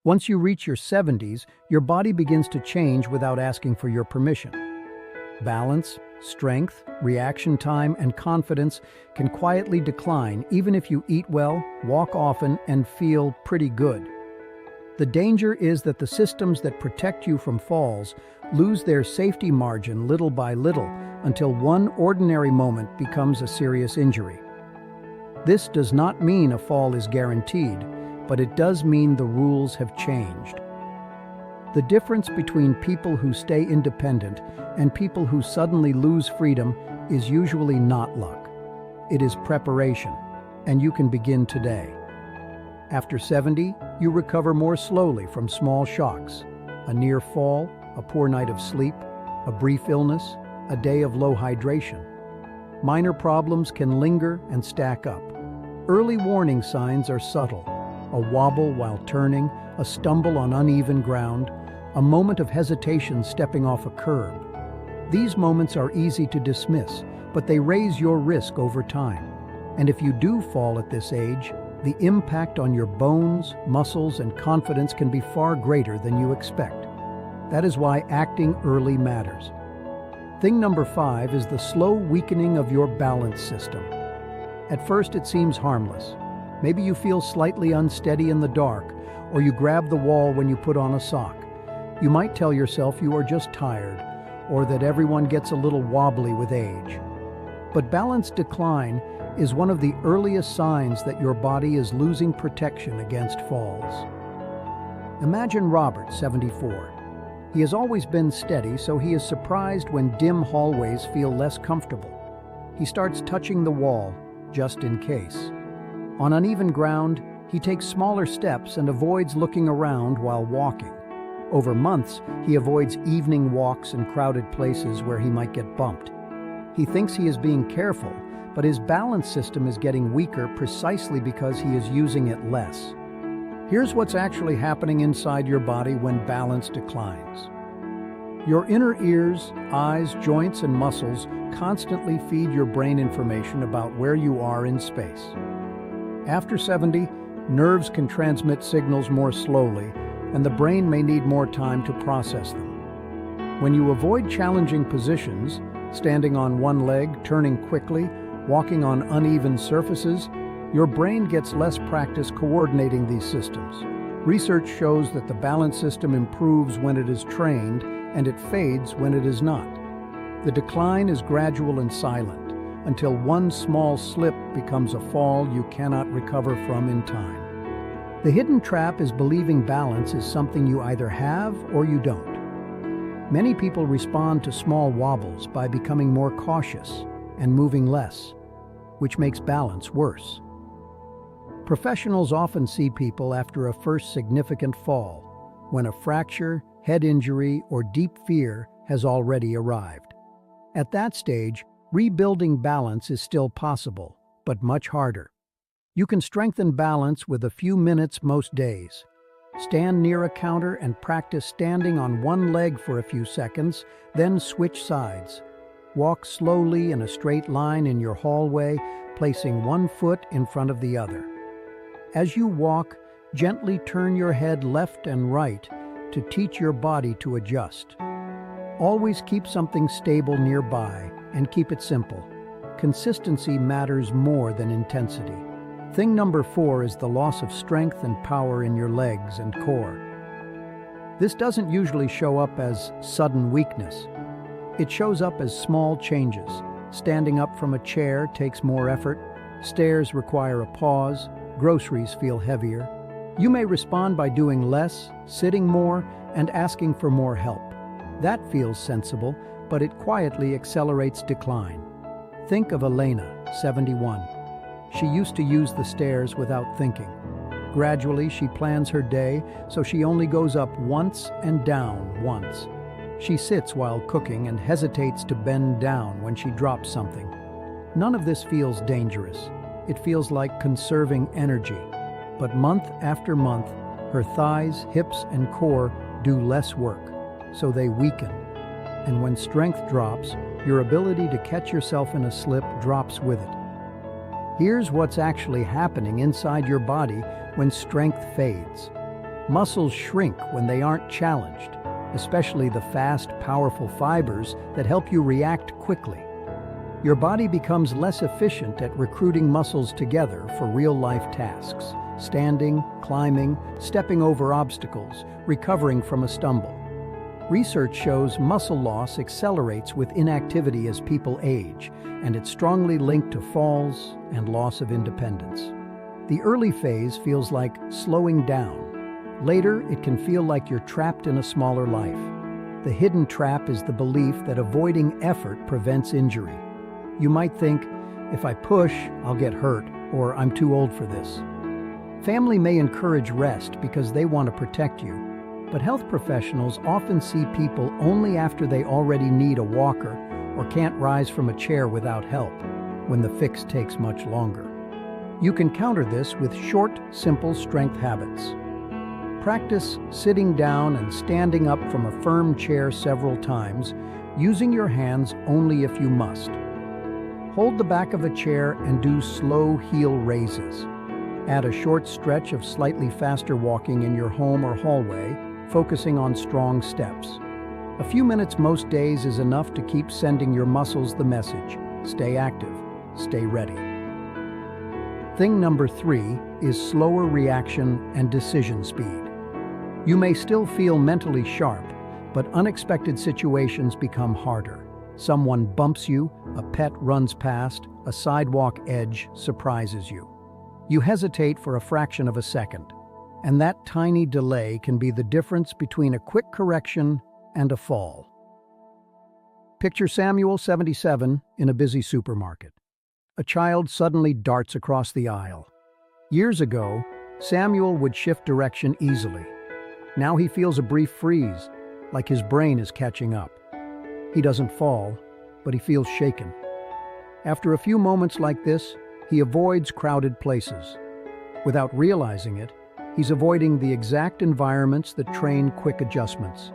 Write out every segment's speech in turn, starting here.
Once you reach your 70s, your body begins to change without asking for your permission. Balance, strength, reaction time, and confidence can quietly decline even if you eat well, walk often, and feel pretty good. The danger is that the systems that protect you from falls lose their safety margin little by little until one ordinary moment becomes a serious injury. This does not mean a fall is guaranteed, but it does mean the rules have changed. The difference between people who stay independent and people who suddenly lose freedom is usually not luck. It is preparation, and you can begin today. After 70, you recover more slowly from small shocks: a near fall, a poor night of sleep, a brief illness, a day of low hydration. Minor problems can linger and stack up. Early warning signs are subtle: a wobble while turning, a stumble on uneven ground, a moment of hesitation stepping off a curb. These moments are easy to dismiss, but they raise your risk over time. And if you do fall at this age, the impact on your bones, muscles, and confidence can be far greater than you expect. That is why acting early matters. Thing number 5 is the slow weakening of your balance system. At first it seems harmless. Maybe you feel slightly unsteady in the dark, or you grab the wall when you put on a sock. You might tell yourself you are just tired, or that everyone gets a little wobbly with age. But balance decline is one of the earliest signs that your body is losing protection against falls. Imagine Robert, 74. He has always been steady, so he is surprised when dim hallways feel less comfortable. He starts touching the wall, just in case. On uneven ground, he takes smaller steps and avoids looking around while walking. Over months, he avoids evening walks in crowded places where he might get bumped. He thinks he is being careful, but his balance system is getting weaker precisely because he is using it less. Here's what's actually happening inside your body when balance declines. Your inner ears, eyes, joints, and muscles constantly feed your brain information about where you are in space. After 70, nerves can transmit signals more slowly, and the brain may need more time to process them. When you avoid challenging positions, standing on one leg, turning quickly, walking on uneven surfaces, your brain gets less practice coordinating these systems. Research shows that the balance system improves when it is trained, and it fades when it is not. The decline is gradual and silent, until one small slip becomes a fall you cannot recover from in time. The hidden trap is believing balance is something you either have or you don't. Many people respond to small wobbles by becoming more cautious and moving less, which makes balance worse. Professionals often see people after a first significant fall, when a fracture, head injury, or deep fear has already arrived. At that stage, rebuilding balance is still possible, but much harder. You can strengthen balance with a few minutes most days. Stand near a counter and practice standing on one leg for a few seconds, then switch sides. Walk slowly in a straight line in your hallway, placing one foot in front of the other. As you walk, gently turn your head left and right to teach your body to adjust. Always keep something stable nearby and keep it simple. Consistency matters more than intensity. Thing number 4 is the loss of strength and power in your legs and core. This doesn't usually show up as sudden weakness. It shows up as small changes. Standing up from a chair takes more effort. Stairs require a pause. Groceries feel heavier. You may respond by doing less, sitting more, and asking for more help. That feels sensible, but it quietly accelerates decline. Think of Elena, 71. She used to use the stairs without thinking. Gradually, she plans her day, so she only goes up once and down once. She sits while cooking and hesitates to bend down when she drops something. None of this feels dangerous. It feels like conserving energy. But month after month, her thighs, hips, and core do less work, so they weaken. And when strength drops, your ability to catch yourself in a slip drops with it. Here's what's actually happening inside your body when strength fades. Muscles shrink when they aren't challenged, especially the fast, powerful fibers that help you react quickly. Your body becomes less efficient at recruiting muscles together for real-life tasks: standing, climbing, stepping over obstacles, recovering from a stumble. Research shows muscle loss accelerates with inactivity as people age, and it's strongly linked to falls and loss of independence. The early phase feels like slowing down. Later, it can feel like you're trapped in a smaller life. The hidden trap is the belief that avoiding effort prevents injury. You might think, if I push, I'll get hurt, or I'm too old for this. Family may encourage rest because they want to protect you, but health professionals often see people only after they already need a walker or can't rise from a chair without help, when the fix takes much longer. You can counter this with short, simple strength habits. Practice sitting down and standing up from a firm chair several times, using your hands only if you must. Hold the back of a chair and do slow heel raises. Add a short stretch of slightly faster walking in your home or hallway, focusing on strong steps. A few minutes most days is enough to keep sending your muscles the message: stay active, stay ready. Thing number 3 is slower reaction and decision speed. You may still feel mentally sharp, but unexpected situations become harder. Someone bumps you, a pet runs past, a sidewalk edge surprises you. You hesitate for a fraction of a second, and that tiny delay can be the difference between a quick correction and a fall. Picture Samuel, 77, in a busy supermarket. A child suddenly darts across the aisle. Years ago, Samuel would shift direction easily. Now he feels a brief freeze, like his brain is catching up. He doesn't fall, but he feels shaken. After a few moments like this, he avoids crowded places. Without realizing it, he's avoiding the exact environments that train quick adjustments.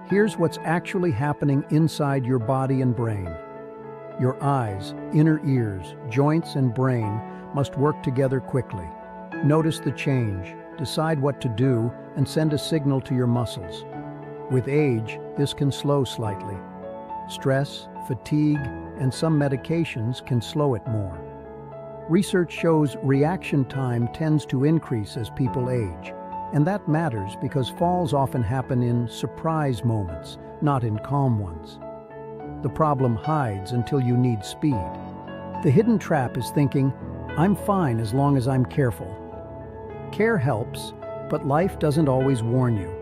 Here's what's actually happening inside your body and brain. Your eyes, inner ears, joints, and brain must work together quickly. Notice the change, decide what to do, and send a signal to your muscles. With age, this can slow slightly. Stress, fatigue, and some medications can slow it more. Research shows reaction time tends to increase as people age, and that matters because falls often happen in surprise moments, not in calm ones. The problem hides until you need speed. The hidden trap is thinking, I'm fine as long as I'm careful. Care helps, but life doesn't always warn you.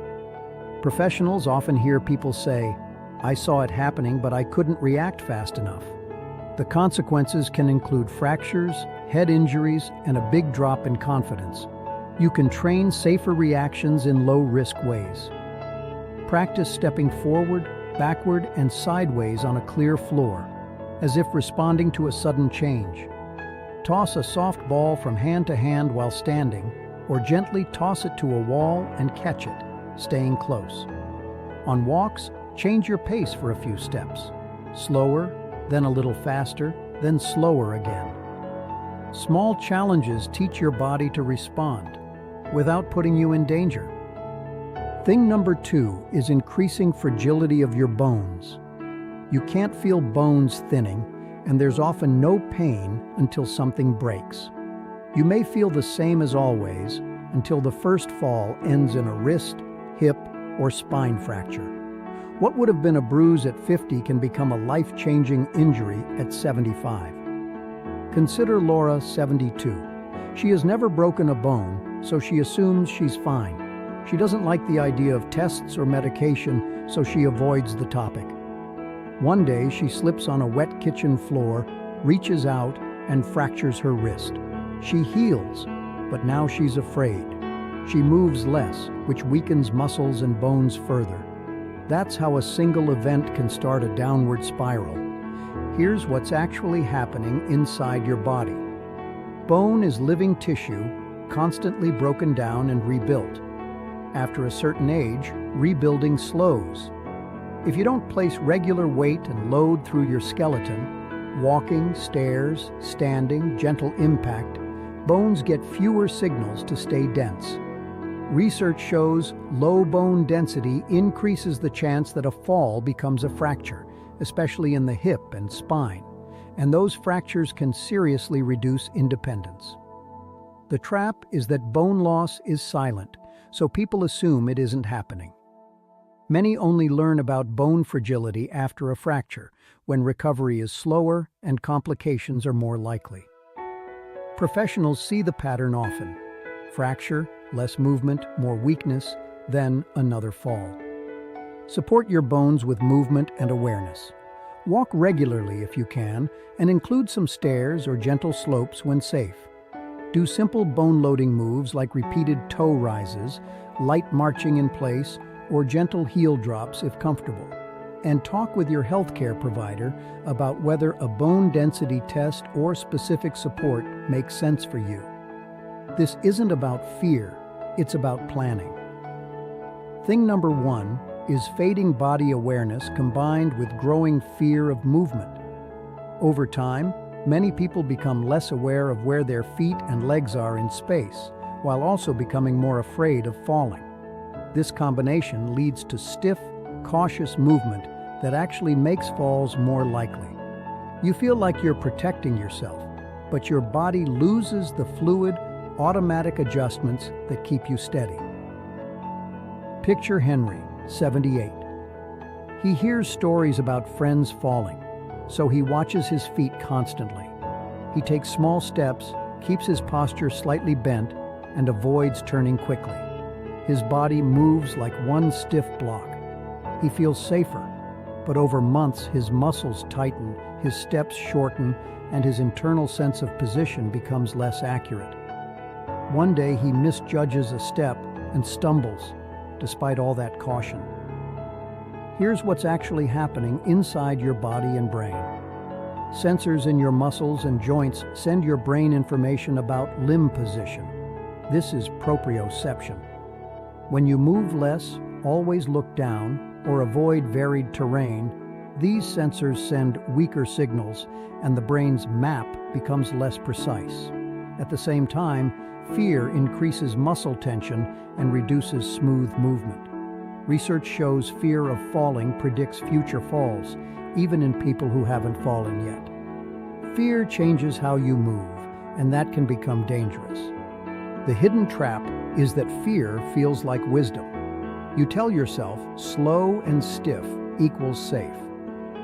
Professionals often hear people say, I saw it happening, but I couldn't react fast enough. The consequences can include fractures, head injuries, and a big drop in confidence. You can train safer reactions in low-risk ways. Practice stepping forward, backward, and sideways on a clear floor, as if responding to a sudden change. Toss a soft ball from hand to hand while standing, or gently toss it to a wall and catch it, staying close. On walks, change your pace for a few steps. Slower, then a little faster, then slower again. Small challenges teach your body to respond without putting you in danger. Thing number 2 is increasing fragility of your bones. You can't feel bones thinning, and there's often no pain until something breaks. You may feel the same as always until the first fall ends in a wrist, hip, or spine fracture. What would have been a bruise at 50 can become a life-changing injury at 75. Consider Laura, 72. She has never broken a bone, so she assumes she's fine. She doesn't like the idea of tests or medication, so she avoids the topic. One day, she slips on a wet kitchen floor, reaches out, and fractures her wrist. She heals, but now she's afraid. She moves less, which weakens muscles and bones further. That's how a single event can start a downward spiral. Here's what's actually happening inside your body. Bone is living tissue, constantly broken down and rebuilt. After a certain age, rebuilding slows. If you don't place regular weight and load through your skeleton, walking, stairs, standing, gentle impact, bones get fewer signals to stay dense. Research shows low bone density increases the chance that a fall becomes a fracture, especially in the hip and spine, and those fractures can seriously reduce independence. The trap is that bone loss is silent, so people assume it isn't happening. Many only learn about bone fragility after a fracture, when recovery is slower and complications are more likely. Professionals see the pattern often: fracture, less movement, more weakness, then another fall. Support your bones with movement and awareness. Walk regularly if you can, and include some stairs or gentle slopes when safe. Do simple bone-loading moves like repeated toe rises, light marching in place, or gentle heel drops if comfortable. And talk with your healthcare provider about whether a bone density test or specific support makes sense for you. This isn't about fear, it's about planning. Thing number 1 is fading body awareness combined with growing fear of movement. Over time, many people become less aware of where their feet and legs are in space, while also becoming more afraid of falling. This combination leads to stiff, cautious movement that actually makes falls more likely. You feel like you're protecting yourself, but your body loses the fluid, automatic adjustments that keep you steady. Picture Henry, 78. He hears stories about friends falling, so he watches his feet constantly. He takes small steps, keeps his posture slightly bent, and avoids turning quickly. His body moves like one stiff block. He feels safer, but over months his muscles tighten, his steps shorten, and his internal sense of position becomes less accurate. One day he misjudges a step and stumbles, despite all that caution. Here's what's actually happening inside your body and brain. Sensors in your muscles and joints send your brain information about limb position. This is proprioception. When you move less, always look down, or avoid varied terrain, these sensors send weaker signals, and the brain's map becomes less precise. At the same time, fear increases muscle tension and reduces smooth movement. Research shows fear of falling predicts future falls, even in people who haven't fallen yet. Fear changes how you move, and that can become dangerous. The hidden trap is that fear feels like wisdom. You tell yourself slow and stiff equals safe,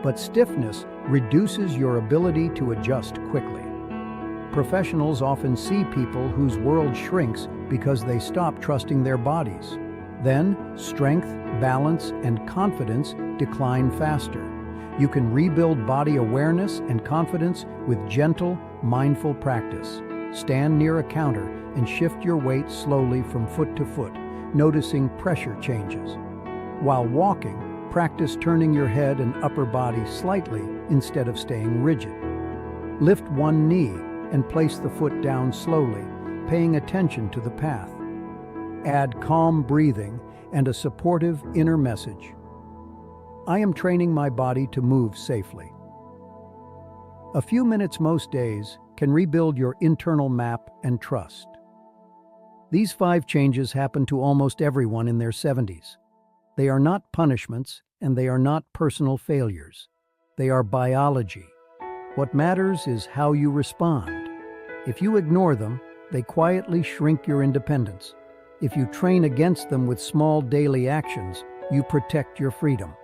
but stiffness reduces your ability to adjust quickly. Professionals often see people whose world shrinks because they stop trusting their bodies. Then, strength, balance, and confidence decline faster. You can rebuild body awareness and confidence with gentle, mindful practice. Stand near a counter and shift your weight slowly from foot to foot, noticing pressure changes. While walking, practice turning your head and upper body slightly instead of staying rigid. Lift one knee and place the foot down slowly, paying attention to the path. Add calm breathing and a supportive inner message. I am training my body to move safely. A few minutes most days can rebuild your internal map and trust. These 5 changes happen to almost everyone in their 70s. They are not punishments, and they are not personal failures. They are biology. What matters is how you respond. If you ignore them, they quietly shrink your independence. If you train against them with small daily actions, you protect your freedom.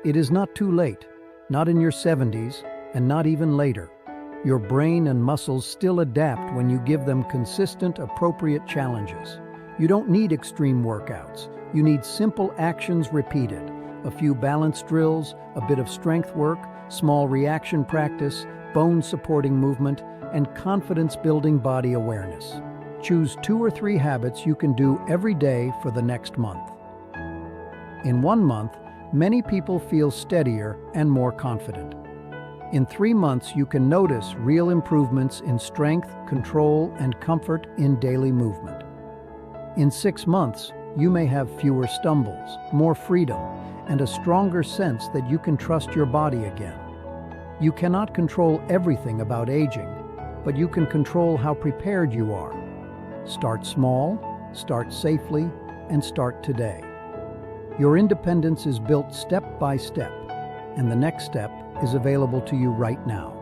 It is not too late, not in your 70s, and not even later. Your brain and muscles still adapt when you give them consistent, appropriate challenges. You don't need extreme workouts. You need simple actions repeated. A few balance drills, a bit of strength work, small reaction practice, bone-supporting movement, and confidence-building body awareness. Choose 2 or 3 habits you can do every day for the next month. In 1 month, many people feel steadier and more confident. In 3 months, you can notice real improvements in strength, control, and comfort in daily movement. In 6 months, you may have fewer stumbles, more freedom, and a stronger sense that you can trust your body again. You cannot control everything about aging, but you can control how prepared you are. Start small, Start safely and start today. Your independence is built step by step, and the next step is available to you right now.